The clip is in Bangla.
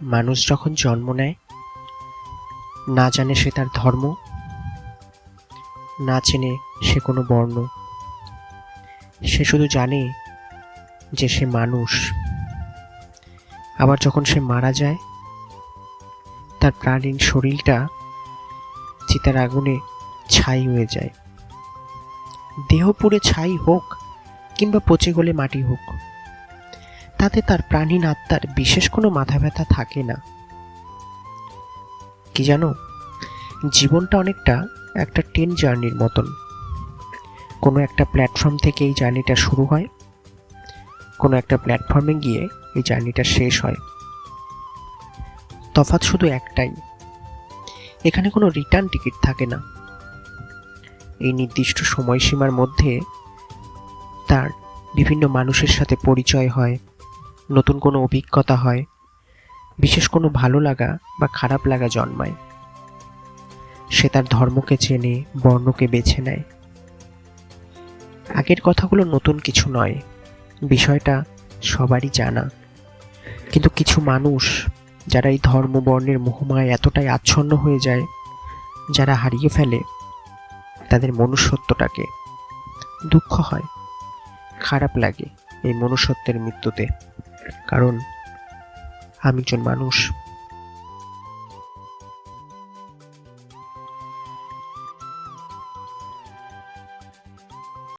মানুষ যখন জন্ম নেয়, না জানে সে তার ধর্ম, না চেনে সে কোনো বর্ণ। সে শুধু জানে যে সে মানুষ। আবার যখন সে মারা যায়, তার প্রাণীর শরীরটা চিতার আগুনে ছাই হয়ে যায়। দেহ পুড়ে ছাই হোক কিংবা পচে গলে মাটি হোক, তাতে তার প্রাণীন আত্মার বিশেষ কোনো মাথা ব্যথা থাকে না। কি জানো, জীবনটা অনেকটা একটা ট্রেন জার্নির মতন। কোনো একটা প্ল্যাটফর্ম থেকে এই জার্নিটা শুরু হয়, কোনো একটা প্ল্যাটফর্মে গিয়ে এই জার্নিটা শেষ হয়। তফাৎ শুধু একটাই, এখানে কোনো রিটার্ন টিকিট থাকে না। এই নির্দিষ্ট সময়সীমার মধ্যে তার বিভিন্ন মানুষের সাথে পরিচয় হয়, নতুন কোনো অভিজ্ঞতা হয়, বিশেষ কোনো ভালো লাগা বা খারাপ লাগা জন্মায়। সে তার ধর্মকে চেনে, বর্ণকে বেছে নেয়। আগের কথাগুলো নতুন কিছু নয়, বিষয়টা সবারই জানা। কিন্তু কিছু মানুষ যারা এই ধর্ম বর্ণের মোহমায় এতটাই আচ্ছন্ন হয়ে যায়, যারা হারিয়ে ফেলে তাদের মনুষ্যত্বটাকে, দুঃখ হয়, খারাপ লাগে এই মনুষ্যত্বের মৃত্যুতে। কারণ আমি একজন মানুষ।